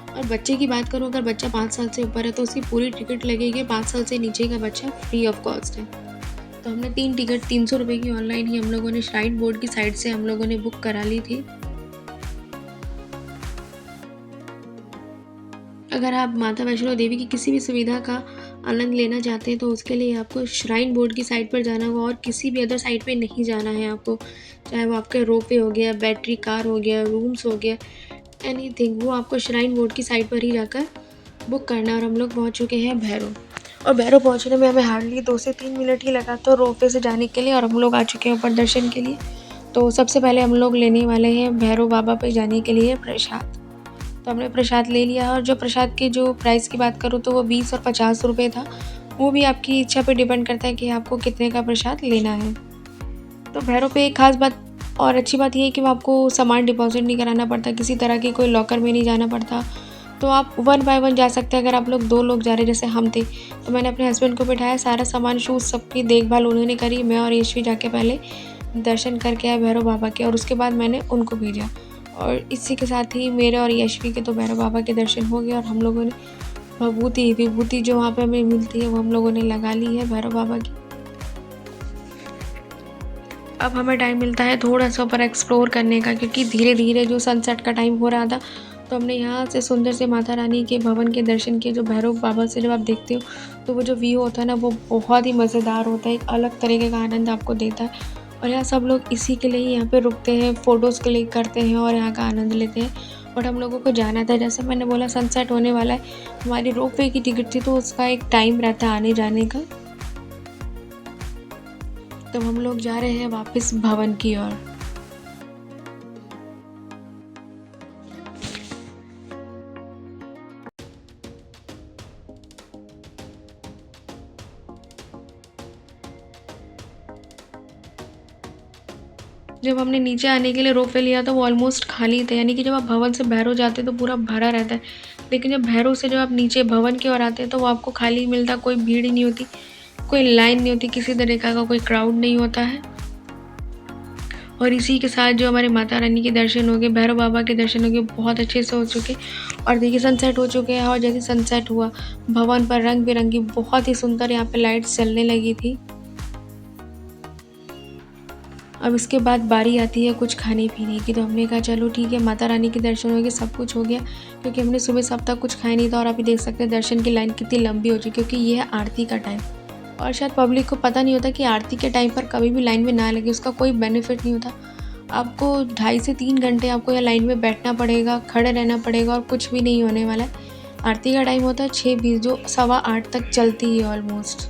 और बच्चे की बात करूँ, अगर बच्चा 5 साल से ऊपर है तो उसकी पूरी टिकट लगेगी। 5 साल से नीचे का बच्चा फ्री ऑफ कॉस्ट है। तो हमने 3 टिकट 300 रुपये की ऑनलाइन ही हम लोगों ने श्राइन बोर्ड की साइट से हम लोगों ने बुक करा ली थी। अगर आप माता वैष्णो देवी की किसी भी सुविधा का आनंद लेना चाहते हैं तो उसके लिए आपको श्राइन बोर्ड की साइट पर जाना होगा और किसी भी अदर साइट पे नहीं जाना है आपको। चाहे वो आपका रोपवे हो गया, बैटरी कार हो गया, रूम्स हो गया, एनीथिंग, वो आपको श्राइन बोर्ड की साइट पर ही जाकर बुक करना है। और हम लोग पहुँच चुके हैं भैरव, और भैरव पहुँचने में हमें हार्डली 2 से 3 मिनट ही लगा था रोपवे से जाने के लिए, और हम लोग आ चुके हैं ऊपर दर्शन के लिए। तो सबसे पहले हम लोग लेने वाले हैं भैरव बाबा पे जाने के लिए प्रसाद। तो हमने प्रसाद ले लिया, और जो प्रसाद की जो प्राइस की बात करूँ तो वो 20 और 50 रुपये था। वो भी आपकी इच्छा पे डिपेंड करता है कि आपको कितने का प्रसाद लेना है। तो भैरव पे एक ख़ास बात और अच्छी बात ये है कि वो आपको सामान डिपॉज़िट नहीं कराना पड़ता, किसी तरह की कोई लॉकर में नहीं जाना पड़ता। तो आप 1 बाय 1 जा सकते हैं। अगर आप लोग 2 लोग जा रहे हैं जैसे हम थे, तो मैंने अपने हस्बैंड को बिठाया, सारा सामान शूज़ सबकी देखभाल उन्होंने करी। मैं और यशवी जाके पहले दर्शन करके आए भैरव बाबा के, और उसके बाद मैंने उनको भेजा। और इसी के साथ ही मेरे और यशवी के तो भैरव बाबा के दर्शन हो गए, और हम लोगों ने विभूति जो वहाँ पे हमें मिलती है वो हम लोगों ने लगा ली है भैरव बाबा की। अब हमें टाइम मिलता है थोड़ा सा ऊपर एक्सप्लोर करने का, क्योंकि धीरे धीरे जो सनसेट का टाइम हो रहा था, तो हमने यहाँ से सुंदर से माता रानी के भवन के दर्शन किए। जो भैरव बाबा से जब आप देखते हो तो वो जो व्यू होता है ना, वो बहुत ही मज़ेदार होता है, एक अलग तरीके का आनंद आपको देता है। और यहाँ सब लोग इसी के लिए ही यहाँ पे रुकते हैं, फ़ोटोज़ क्लिक करते हैं और यहाँ का आनंद लेते हैं। और हम लोगों को जाना था, जैसे मैंने बोला सनसेट होने वाला है, हमारी रोपवे की टिकट थी तो उसका एक टाइम रहता है आने जाने का। तो हम लोग जा रहे हैं वापस भवन की ओर। जब हमने नीचे आने के लिए रोपवे लिया तो वो ऑलमोस्ट खाली थे, यानी कि जब आप भवन से भैरव जाते हैं तो पूरा भरा रहता है, लेकिन जब भैरव से जब आप नीचे भवन की ओर आते हैं तो वो आपको खाली मिलता, कोई भीड़ नहीं होती, कोई लाइन नहीं होती, किसी तरीका का कोई क्राउड नहीं होता है। और इसी के साथ जो हमारे माता रानी के दर्शन हो गए, भैरव बाबा के दर्शन हो गए, बहुत अच्छे से हो चुके। और देखिए सनसेट हो चुके हैं, और जैसे सनसेट हुआ भवन पर रंग बिरंगी बहुत ही सुंदर यहाँ पे लाइट्स चलने लगी थी। अब इसके बाद बारी आती है कुछ खाने पीने की, तो हमने कहा चलो ठीक है, माता रानी के दर्शन हो गए, सब कुछ हो गया, क्योंकि हमने सुबह से अब तक कुछ खाया नहीं था। और आप ये देख सकते हैं दर्शन की लाइन कितनी लंबी हो चुकी है, क्योंकि ये है आरती का टाइम। और शायद पब्लिक को पता नहीं होता कि आरती के टाइम पर कभी भी लाइन में ना लगे, उसका कोई बेनिफिट नहीं होता। आपको 2.5 से 3 घंटे आपको यहाँ लाइन में बैठना पड़ेगा, खड़े रहना पड़ेगा, और कुछ भी नहीं होने वाला है। आरती का टाइम होता है 6:20, जो 7:15 तक चलती है ऑलमोस्ट।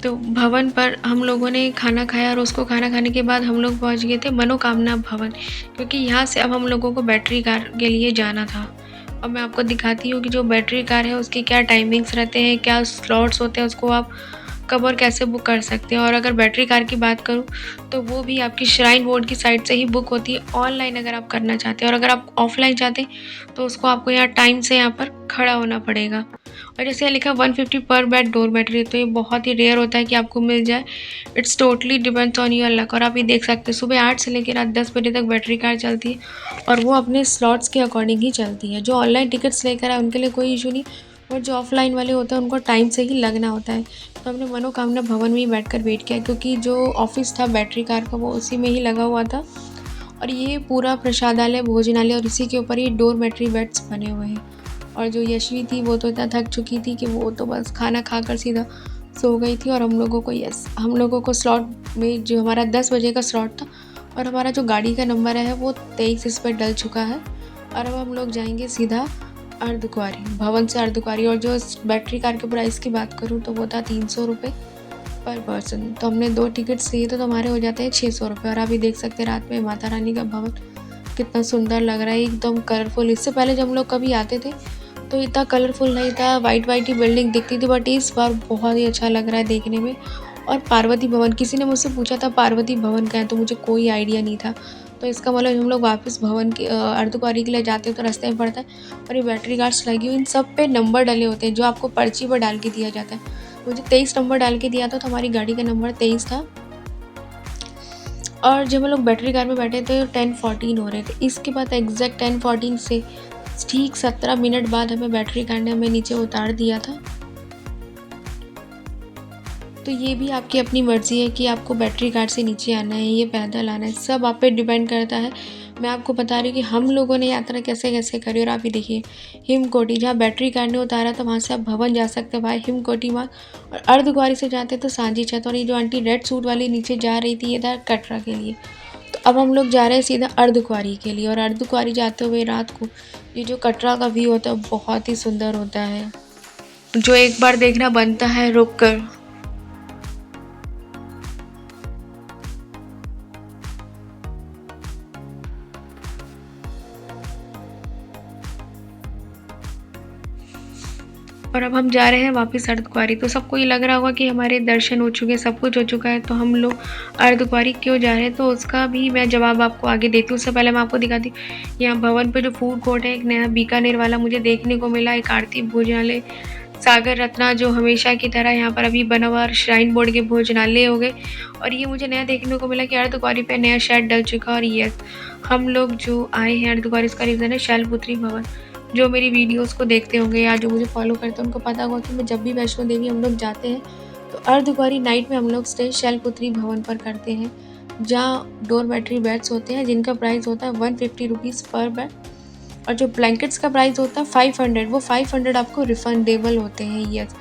तो भवन पर हम लोगों ने खाना खाया, और उसको खाना खाने के बाद हम लोग पहुंच गए थे मनोकामना भवन, क्योंकि यहाँ से अब हम लोगों को बैटरी कार के लिए जाना था। और मैं आपको दिखाती हूँ कि जो बैटरी कार है उसके क्या टाइमिंग्स रहते हैं, क्या स्लॉट्स होते हैं, उसको आप कब और कैसे बुक कर सकते हैं। और अगर बैटरी कार की बात करूँ तो वो भी आपकी श्राइन बोर्ड की साइट से ही बुक होती है, ऑनलाइन अगर आप करना चाहते हैं। और अगर आप ऑफलाइन चाहते हैं तो उसको आपको यहाँ टाइम से यहाँ पर खड़ा होना पड़ेगा। और जैसे यहाँ लिखा 150 पर बेड डॉर्मेट्री, तो ये बहुत ही रेयर होता है कि आपको मिल जाए। It's totally depends on your luck. और आप ये देख सकते हैं सुबह 8 से लेकर रात 10 बजे तक बैटरी कार चलती है, और वो अपने स्लॉट्स के अकॉर्डिंग ही चलती है। जो ऑनलाइन टिकट्स लेकर आए उनके लिए कोई इशू नहीं, और जो ऑफलाइन वाले होते हैं उनको टाइम से ही लगना होता है। तो हमने मनोकामना भवन में ही बैठकर वेट किया, क्योंकि जो ऑफिस था बैटरी कार का वो उसी में ही लगा हुआ था। और ये पूरा प्रसादालय, भोजनालय, और इसी के ऊपर ही डोरमेट्री बेड्स बने हुए हैं। और जो यशवी थी वो तो इतना थक चुकी थी कि वो तो बस खाना खाकर सीधा सो गई थी। और हम लोगों को स्लॉट में जो हमारा 10 बजे का स्लॉट था, और हमारा जो गाड़ी का नंबर है वो 23 इस पर डल चुका है। और अब हम लोग जाएंगे सीधा अर्धकुंवारी, भवन से अर्धकुंवारी। और जो बैटरी कार के प्राइस की बात करूँ तो वो था 300 रुपये पर पर्सन। तो हमने 2 टिकट्स लिए थे, तो हमारे हो जाते हैं 600 रुपये। और आप ये देख सकते हैं रात में माता रानी का भवन कितना सुंदर लग रहा है, एकदम कलरफुल। इससे पहले जब हम लोग कभी आते थे तो इतना कलरफुल नहीं था, वाइट वाइट ही बिल्डिंग दिखती थी, बट इस बार बहुत ही अच्छा लग रहा है देखने में। और पार्वती भवन, किसी ने मुझसे पूछा था पार्वती भवन का है, तो मुझे कोई आइडिया नहीं था। तो इसका मतलब हम लोग वापस भवन के अर्धकुंवारी के लिए जाते हैं तो रास्ते में पड़ता है। और ये बैटरी गार्ड्स लगी हुई, इन सब पे नंबर डले होते हैं जो आपको पर्ची पर डाल के दिया जाता है। मुझे 23 नंबर डाल के दिया था, तो हमारी गाड़ी का नंबर 23 था। और जब हम लोग बैटरी कार में बैठे थे 10:14 हो रहे थे। इसके बाद एग्जैक्ट 10:14 से ठीक 17 मिनट बाद हमें बैटरी कार ने हमें नीचे उतार दिया था। तो ये भी आपकी अपनी मर्ज़ी है कि आपको बैटरी कार से नीचे आना है, ये पैदल आना है, सब आप पे डिपेंड करता है। मैं आपको बता रही हूँ कि हम लोगों ने यात्रा कैसे कैसे करी। और आप ही देखिए, हिमकोटी जहाँ बैटरी कार ने उतारा था वहाँ से आप भवन जा सकते हैं भाई हिमकोटी मार्ग। और अर्धकुंवारी से जाते तो सांची छत। और ये जो आंटी रेड सूट वाली नीचे जा रही थी, ये था कटरा के लिए। तो अब हम लोग जा रहे हैं सीधा अर्धकुंवारी के लिए। और अर्धकुंवारी जाते हुए रात को ये जो कटरा का व्यू होता है बहुत ही सुंदर होता है, जो एक बार देखना बनता है रुक कर। और अब हम जा रहे हैं वापस अर्धकुंवारी। तो सबको ये लग रहा होगा कि हमारे दर्शन हो चुके हैं, सब कुछ हो चुका है, तो हम लोग अर्धकुंवारी क्यों जा रहे हैं, तो उसका भी मैं जवाब आपको आगे देती हूँ। उससे पहले मैं आपको दिखाती हूँ यहाँ भवन पे जो फूड कोर्ट है, एक नया बीकानेर वाला मुझे देखने को मिला, एक आरती भोजनालय सागर रत्ना जो हमेशा की तरह यहाँ पर अभी बना हुआ, श्राइन बोर्ड के भोजनालय हो गए। और ये मुझे नया देखने को मिला कि अर्धकुंवारी पे नया शेड डल चुका। और यस, हम लोग जो आए हैं अर्धकुंवारी, इसका रीज़न है शैलपुत्री भवन। जो मेरी वीडियोस को देखते होंगे या जो मुझे फॉलो करते हैं उनको पता होगा कि मैं जब भी वैष्णो देवी हम लोग जाते हैं तो अर्धकुंवारी नाइट में हम लोग स्टे शैलपुत्री भवन पर करते हैं, जहाँ डोरमेट्री बेड्स होते हैं जिनका प्राइस होता है 150 रुपीज़ पर बेड। और जो ब्लैंकेट्स का प्राइस होता है 500, वो 500 आपको रिफंडेबल होते हैं। यस,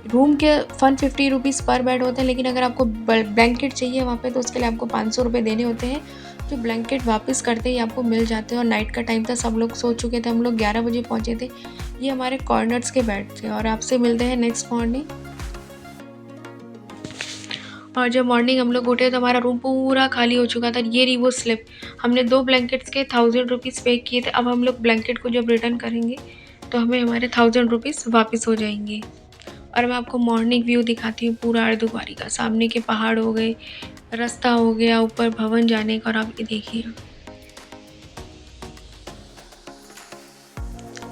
रूम के 150 रुपीज़ पर बेड होते हैं, लेकिन अगर आपको ब्लैंकेट चाहिए वहाँ पे तो उसके लिए आपको 500 रुपये देने होते हैं। जो ब्लैंकेट वापस करते ही आपको मिल जाते हैं। और नाइट का टाइम था, सब लोग सो चुके थे, हम लोग 11 बजे पहुँचे थे। ये हमारे कॉर्नर्स के बेड थे। और आपसे मिलते हैं नेक्स्ट मॉर्निंग। और जब मॉर्निंग हम लोग उठे तो हमारा रूम पूरा खाली हो चुका था। ये रही वो स्लिप, हमने 2 ब्लैंकेट्स के 1000 रुपीज़ पे किए थे। अब हम लोग ब्लैंकेट को जब रिटर्न करेंगे तो हमें हमारे 1000 रुपीज़ वापस हो जाएंगे। और मैं आपको मॉर्निंग व्यू दिखाती हूँ पूरा अर्धकुंवारी का। सामने के पहाड़ हो गए, रास्ता हो गया ऊपर भवन जाने का। और आप ये देखिए,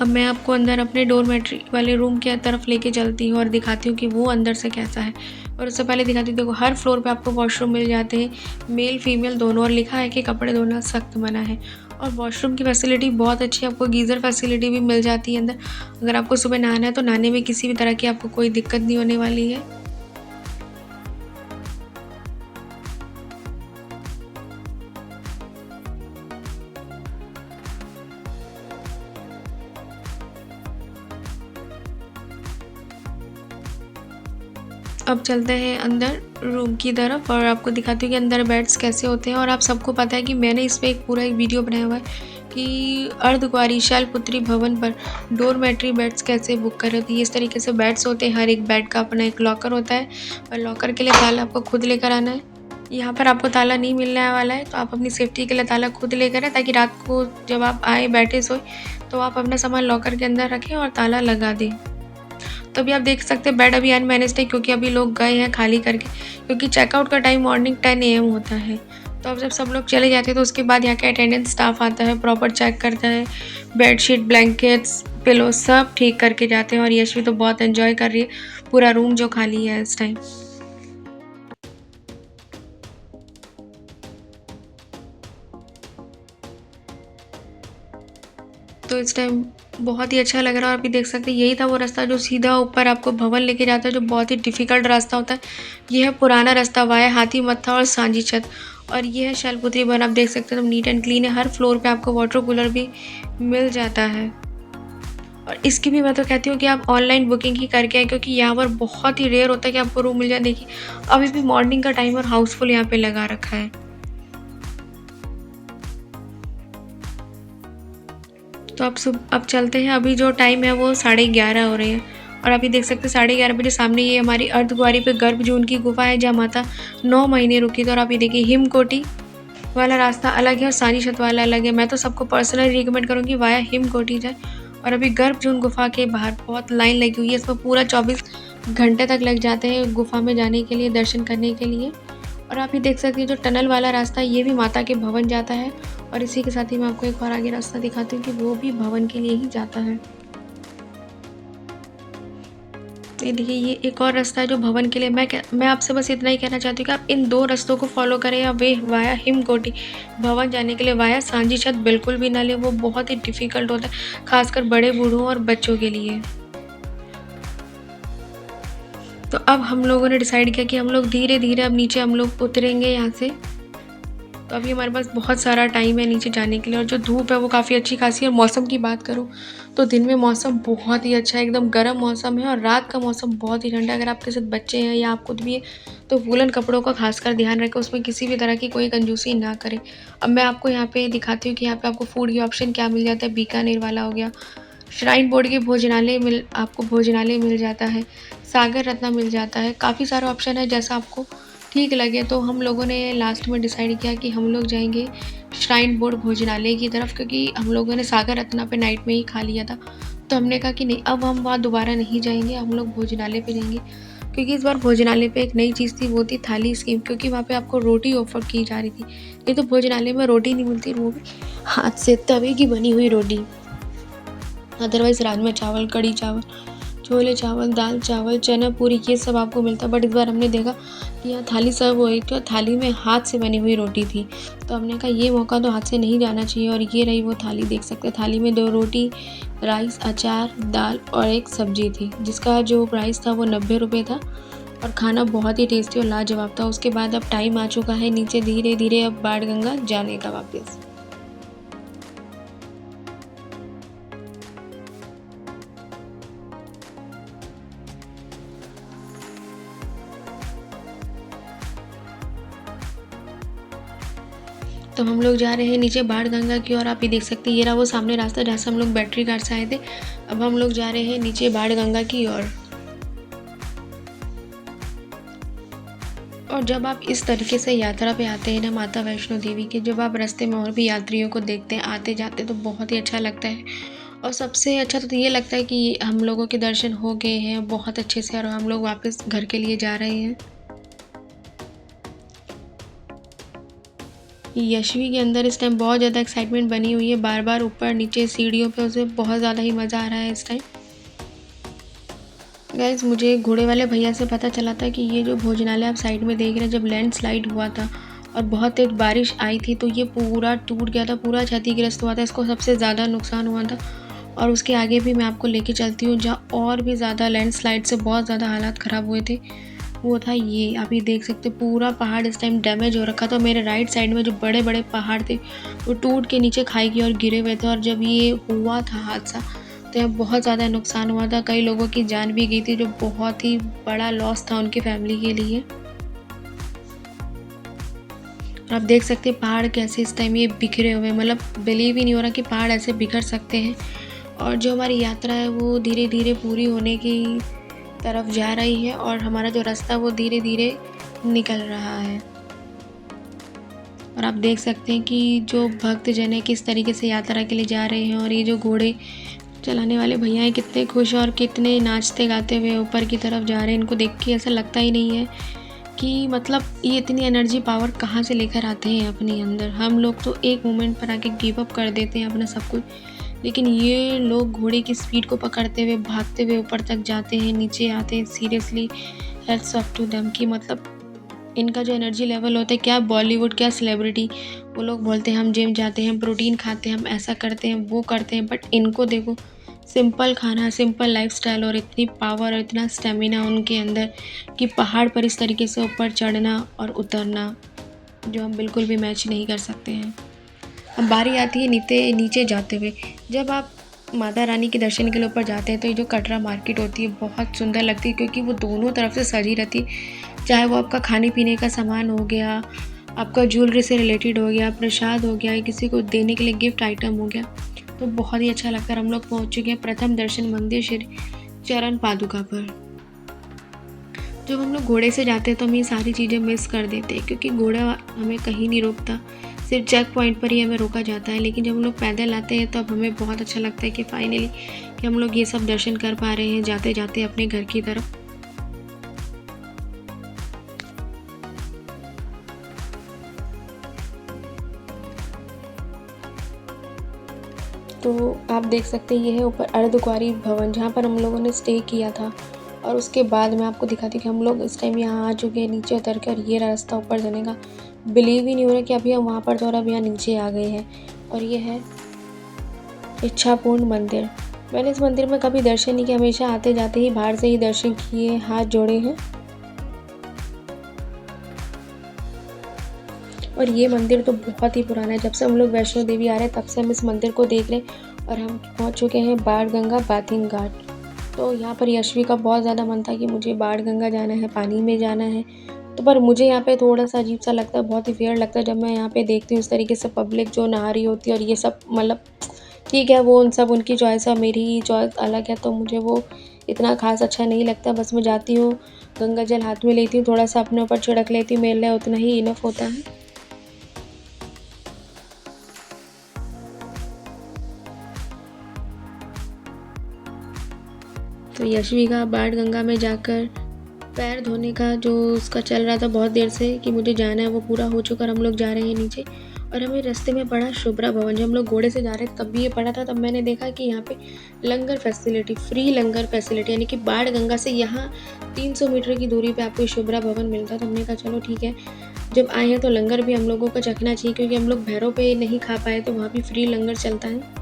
अब मैं आपको अंदर अपने डोरमेट्री वाले रूम की तरफ लेके चलती हूँ और दिखाती हूँ कि वो अंदर से कैसा है। और उससे पहले दिखाती हूँ, देखो हर फ्लोर पे आपको वॉशरूम मिल जाते हैं, मेल फीमेल दोनों। और लिखा है कि कपड़े धोना सख्त मना है। और वॉशरूम की फैसिलिटी बहुत अच्छी है, आपको गीज़र फैसिलिटी भी मिल जाती है अंदर। अगर आपको सुबह नहाना है तो नहाने में किसी भी तरह की आपको कोई दिक्कत नहीं होने वाली है। अब चलते हैं अंदर रूम की तरफ और आपको दिखाती हूँ कि अंदर बेड्स कैसे होते हैं। और आप सबको पता है कि मैंने इस पर एक पूरा एक वीडियो बनाया हुआ है कि अर्धकुंवारी शैलपुत्री भवन पर डोरमेट्री बेड्स कैसे बुक करें। तो इस तरीके से बेड्स होते हैं, हर एक बेड का अपना एक लॉकर होता है। और लॉकर के लिए ताला आपको खुद लेकर आना है। यहाँ पर आपको ताला नहीं मिलने वाला है, तो आप अपनी सेफ्टी के लिए ताला खुद लेकर आए, ताकि रात को जब आप आए बैठे सोए तो आप अपना सामान लॉकर के अंदर रखें और ताला लगा दें। तो अभी आप देख सकते हैं बेड अभी अनमैनेज्ड है, क्योंकि अभी लोग गए हैं खाली करके, क्योंकि चेकआउट का टाइम मॉर्निंग 10 AM होता है। तो अब जब सब लोग चले जाते हैं तो उसके बाद यहाँ के अटेंडेंस स्टाफ आता है, प्रॉपर चेक करता है, बेडशीट ब्लैंकेट्स पिलो सब ठीक करके जाते हैं। और यशवी तो बहुत एंजॉय कर रही है पूरा रूम जो खाली है इस टाइम। तो इस टाइम बहुत ही अच्छा लग रहा है। और अभी देख सकते हैं यही था वो रास्ता जो सीधा ऊपर आपको भवन लेके जाता है, जो बहुत ही डिफ़िकल्ट रास्ता होता है। ये है पुराना रास्ता वाया हाथी मत्था और सांझी छत। और ये है शैलपुत्री भवन, आप देख सकते हैं तो नीट एंड क्लीन है। हर फ्लोर पे आपको वाटर कूलर भी मिल जाता है। और इसकी भी मैं तो कहती हूँ कि आप ऑनलाइन बुकिंग ही करके आए, क्योंकि यहाँ पर बहुत ही रेयर होता है कि आपको रूम मिल जाए। देखिए अभी भी मॉर्निंग का टाइम और हाउसफुल यहाँ पे लगा रखा है। तो अब चलते हैं। अभी जो टाइम है वो 11:30 हो रहे हैं। और अभी देख सकते हैं 11:30 बजे सामने ये हमारी अर्धकुंवारी पे गर्भजून की गुफा है, जहाँ माता 9 महीने रुकी थी। और आप ये देखिए हिमकोटी वाला रास्ता अलग है और सांची छत वाला अलग है। मैं तो सबको पर्सनली रिकमेंड करूँगी वाया हिमकोटी जाए। और अभी गर्भजून गुफा के बाहर बहुत लाइन लगी हुई है, इसमें पूरा 24 घंटे तक लग जाते हैं गुफा में जाने के लिए, दर्शन करने के लिए। और आप ये देख सकते हैं जो टनल वाला रास्ता है ये भी माता के भवन जाता है। और इसी के साथ ही मैं आपको एक और आगे रास्ता दिखाती हूँ कि वो भी भवन के लिए ही जाता है। ये देखिए ये एक और रास्ता है जो भवन के लिए। मैं आपसे बस इतना ही कहना चाहती हूँ कि आप इन 2 रास्तों को फॉलो करें या वे वाया हिमकोटी भवन जाने के लिए वाया सांची छत बिल्कुल भी ना लें, वो बहुत ही डिफ़िकल्ट होता है, खासकर बड़े बूढ़ों और बच्चों के लिए। तो अब हम लोगों ने डिसाइड किया कि हम लोग धीरे-धीरे अब नीचे हम लोग उतरेंगे यहाँ से। तो अभी हमारे पास बहुत सारा टाइम है नीचे जाने के लिए और जो धूप है वो काफ़ी अच्छी खासी है। और मौसम की बात करूँ तो दिन में मौसम बहुत ही अच्छा है, एकदम गर्म मौसम है और रात का मौसम बहुत ही ठंडा है। अगर आपके साथ बच्चे हैं या आप खुद भी हैं तो वूलन कपड़ों का खासकर ध्यान रखें, उसमें किसी भी तरह की कोई कंजूसी ना करें। अब मैं आपको यहाँ पे दिखाती हूँ कि यहाँ पे आपको फूड के ऑप्शन क्या मिल जाता है। बीकानेर वाला हो गया, श्राइन बोर्ड के आपको भोजनालय मिल जाता है, सागर रत्ना मिल जाता है, काफ़ी सारा ऑप्शन है जैसा आपको ठीक लगे। तो हम लोगों ने लास्ट में डिसाइड किया कि हम लोग जाएंगे श्राइन बोर्ड भोजनालय की तरफ, क्योंकि हम लोगों ने सागर रत्ना पे नाइट में ही खा लिया था। तो हमने कहा कि नहीं, अब हम वहाँ दोबारा नहीं जाएंगे, हम लोग भोजनालय पे जाएंगे। क्योंकि इस बार भोजनालय पे एक नई चीज़ थी, वो थी थाली स्कीम, क्योंकि वहाँ पे आपको रोटी ऑफर की जा रही थी। ये तो भोजनालय में रोटी नहीं मिलती, वो भी हाथ से तवे की बनी हुई रोटी। अदरवाइज़ राजमा चावल, कढ़ी चावल, छोले चावल, दाल चावल, चना पूरी, ये सब आपको मिलता है। बट इस बार हमने देखा कि यहाँ थाली सर्व हो रही थी और थाली में हाथ से बनी हुई रोटी थी। तो हमने कहा ये मौका तो हाथ से नहीं जाना चाहिए। और ये रही वो थाली, देख सकते हैं थाली में 2 रोटी, राइस, अचार, दाल और एक सब्जी थी, जिसका जो प्राइस था वो 90 रुपये था। और खाना बहुत ही टेस्टी और लाजवाब था। उसके बाद अब टाइम आ चुका है नीचे धीरे धीरे अब बाणगंगा जाने का वापस। तो हम लोग जा रहे हैं नीचे बाणगंगा की ओर। आप ये देख सकते हैं ये रहा वो सामने रास्ता जहाँ से हम लोग बैटरी कार से आए थे। अब हम लोग जा रहे हैं नीचे बाणगंगा की ओर। और जब आप इस तरीके से यात्रा पे आते हैं ना माता वैष्णो देवी के, जब आप रास्ते में और भी यात्रियों को देखते हैं आते जाते, तो बहुत ही अच्छा लगता है। और सबसे अच्छा तो ये लगता है कि हम लोगों के दर्शन हो गए हैं बहुत अच्छे से और हम लोग वापस घर के लिए जा रहे हैं। यशवी के अंदर इस टाइम बहुत ज़्यादा एक्साइटमेंट बनी हुई है, बार बार ऊपर नीचे सीढ़ियों पे, उसे बहुत ज़्यादा ही मज़ा आ रहा है इस टाइम। गाइस मुझे घोड़े वाले भैया से पता चला था कि ये जो भोजनालय आप साइड में देख रहे हैं, जब लैंडस्लाइड हुआ था और बहुत तेज बारिश आई थी तो ये पूरा टूट गया था, पूरा क्षतिग्रस्त हुआ था, इसको सबसे ज़्यादा नुकसान हुआ था। और उसके आगे भी मैं आपको लेके चलती हूँ जहाँ और भी ज़्यादा लैंडस्लाइड से बहुत ज़्यादा हालात ख़राब हुए थे। वो था ये, आप ये देख सकते पूरा पहाड़ इस टाइम डैमेज हो रखा था। मेरे राइट साइड में जो बड़े बड़े पहाड़ थे वो टूट के नीचे खाई की ओर गिरे हुए थे। और जब ये हुआ था हादसा तो यहाँ बहुत ज़्यादा नुकसान हुआ था, कई लोगों की जान भी गई थी, जो बहुत ही बड़ा लॉस था उनकी फैमिली के लिए। आप देख सकते हैं पहाड़ कैसे इस टाइम ये बिखरे हुए, मतलब बिलीव ही नहीं हो रहा कि पहाड़ ऐसे बिखर सकते हैं। और जो हमारी यात्रा है वो धीरे धीरे पूरी होने की तरफ जा रही है और हमारा जो रास्ता वो धीरे धीरे निकल रहा है। और आप देख सकते हैं कि जो भक्तजन है किस तरीके से यात्रा के लिए जा रहे हैं। और ये जो घोड़े चलाने वाले भैया हैं कितने खुश और कितने नाचते गाते हुए ऊपर की तरफ जा रहे हैं। इनको देख के ऐसा लगता ही नहीं है कि मतलब ये इतनी एनर्जी पावर कहाँ से लेकर आते हैं अपने अंदर। हम लोग तो एक मोमेंट पर आके गिव अप कर देते हैं अपना सब कुछ, लेकिन ये लोग घोड़े की स्पीड को पकड़ते हुए भागते हुए ऊपर तक जाते हैं, नीचे आते हैं। Seriously hats off to them कि मतलब इनका जो एनर्जी लेवल होता है, क्या बॉलीवुड क्या सेलिब्रिटी, वो लोग बोलते हैं हम जिम जाते हैं, हम प्रोटीन खाते हैं, हम ऐसा करते हैं वो करते हैं, बट इनको देखो सिंपल खाना, सिंपल लाइफस्टाइल और इतनी पावर और इतना स्टेमिना उनके अंदर कि पहाड़ पर इस तरीके से ऊपर चढ़ना और उतरना जो हम बिल्कुल भी मैच नहीं कर सकते हैं। अब बारी आती है नीचे जाते हुए। जब आप माता रानी के दर्शन के लिए ऊपर जाते हैं तो ये जो कटरा मार्केट होती है बहुत सुंदर लगती है, क्योंकि वो दोनों तरफ से सजी रहती है। चाहे वो आपका खाने पीने का सामान हो गया, आपका ज्वेलरी से रिलेटेड हो गया, प्रसाद हो गया, किसी को देने के लिए गिफ्ट आइटम हो गया, तो बहुत ही अच्छा लगता है। हम लोग पहुँच चुके हैं प्रथम दर्शन मंदिर श्री चरण पादुका पर। जब हम लोग घोड़े से जाते हैं तो हम ये सारी चीज़ें मिस कर देते हैं, क्योंकि घोड़ा हमें कहीं नहीं रोकता, सिर्फ चेक पॉइंट पर ही हमें रोका जाता है, लेकिन जब हम लोग पैदल आते हैं तब हमें बहुत अच्छा लगता है कि फाइनली कि हम लोग ये सब दर्शन कर पा रहे हैं जाते जाते अपने घर की तरफ। तो आप देख सकते हैं ये है ऊपर अर्धकुंवारी भवन, जहाँ पर हम लोगों ने स्टे किया था। और उसके बाद मैं आपको दिखाती हूँ कि हम लोग इस टाइम यहाँ आ चुके हैं नीचे उतर कर। ये रास्ता ऊपर जाने का, बिलीव ही नहीं हो रहा कि अभी हम वहाँ पर थे और अब यहाँ नीचे आ गए हैं। और ये है इच्छापूर्ण मंदिर। मैंने इस मंदिर में कभी दर्शन नहीं किया, हमेशा आते जाते ही बाहर से ही दर्शन किए, हाथ जोड़े हैं। और ये मंदिर तो बहुत ही पुराना है, जब से हम लोग वैष्णो देवी आ रहे हैं तब से हम इस मंदिर को देख रहे हैं। और हम पहुंच चुके हैं बाण गंगा बाथिंग घाट। तो यहाँ पर यशवी का बहुत ज़्यादा मन था कि मुझे बाण गंगा जाना है, पानी में जाना है। तो पर मुझे यहाँ पे थोड़ा सा अजीब सा लगता है, बहुत ही वियर्ड लगता है जब मैं यहाँ पे देखती हूँ इस तरीके से पब्लिक जो नहा रही होती है। और ये सब मतलब ठीक है, वो उन सब उनकी चॉइस है, मेरी चॉइस अलग है, तो मुझे वो इतना खास अच्छा नहीं लगता। बस मैं जाती हूँ, गंगा जल हाथ में लेती हूँ, थोड़ा सा अपने ऊपर छिड़क लेती हूँ, मेरे लिए उतना ही इनफ होता है। तो यशवी का बाण गंगा में जाकर पैर धोने का जो उसका चल रहा था बहुत देर से कि मुझे जाना है, वो पूरा हो चुका। हम लोग जा रहे हैं नीचे और हमें रास्ते में पड़ा शुभ्रा भवन। जब हम लोग घोड़े से जा रहे थे तब भी ये पड़ा था। तब मैंने देखा कि यहाँ पे लंगर फैसिलिटी, फ्री लंगर फैसिलिटी, यानी कि बाण गंगा से यहाँ 300 मीटर की दूरी पे आपको शुभ्रा भवन मिलता। तो हमने कहा चलो ठीक है, जब आए हैं तो लंगर भी हम लोगों को चखना चाहिए, क्योंकि हम लोग भैरव पे नहीं खा पाए तो वहाँ भी फ्री लंगर चलता है।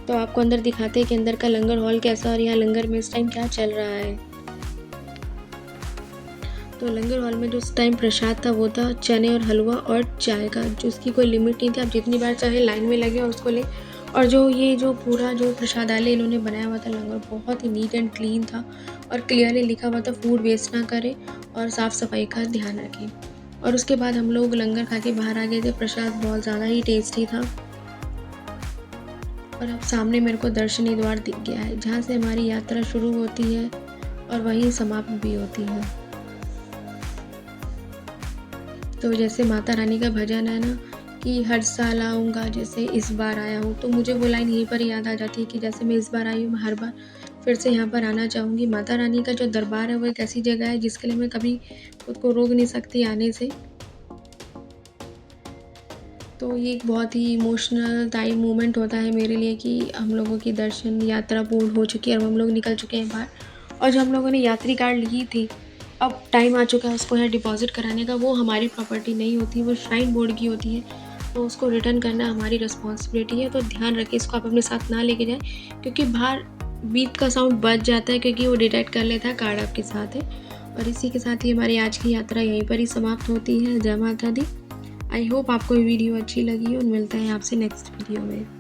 तो आपको अंदर दिखाते हैं कि अंदर का लंगर हॉल कैसा और यहाँ लंगर में इस टाइम क्या चल रहा है। तो लंगर हॉल में जो उस टाइम प्रसाद था वो था चने और हलवा और चाय का, जो उसकी कोई लिमिट नहीं थी, आप जितनी बार चाहे लाइन में लगे और उसको ले। और जो पूरा जो प्रसादालय इन्होंने बनाया हुआ था लंगर, बहुत ही नीट एंड क्लीन था और क्लियरली लिखा हुआ था फूड वेस्ट ना करें और साफ़ सफाई का ध्यान रखें। और उसके बाद हम लोग लंगर खा के बाहर आ गए थे। प्रसाद बहुत ज़्यादा ही टेस्टी था। और अब सामने मेरे को दर्शनी द्वार दिख गया है, जहाँ से हमारी यात्रा शुरू होती है और वहीं समाप्त भी होती है। तो जैसे माता रानी का भजन है ना कि हर साल आऊँगा, जैसे इस बार आया हूँ, तो मुझे वो लाइन यहीं पर याद आ जाती है कि जैसे मैं इस बार आई हूँ, मैं हर बार फिर से यहाँ पर आना चाहूँगी। माता रानी का जो दरबार है वो एक ऐसी जगह है जिसके लिए मैं कभी खुद को रोक नहीं सकती आने से। तो ये एक बहुत ही इमोशनल टाइम मोमेंट होता है मेरे लिए कि हम लोगों की दर्शन यात्रा पूर्ण हो चुकी है और हम लोग निकल चुके हैं बाहर। और जो हम लोगों ने यात्री कार्ड ली थी, अब टाइम आ चुका है उसको यहाँ डिपॉज़िट कराने का। वो हमारी प्रॉपर्टी नहीं होती, वो श्राइन बोर्ड की होती है, तो उसको रिटर्न करना हमारी रिस्पॉन्सिबिलिटी है। तो ध्यान रखें, इसको आप अपने साथ ना लेके जाएं, क्योंकि बाहर बीप का साउंड बच जाता है, क्योंकि वो डिटेक्ट कर लेता है कार्ड आपके साथ है। और इसी के साथ ही हमारी आज की यात्रा यहीं पर ही समाप्त होती है। जय माता दी। आई होप आपको ये वीडियो अच्छी लगी और मिलते हैं आपसे नेक्स्ट वीडियो में।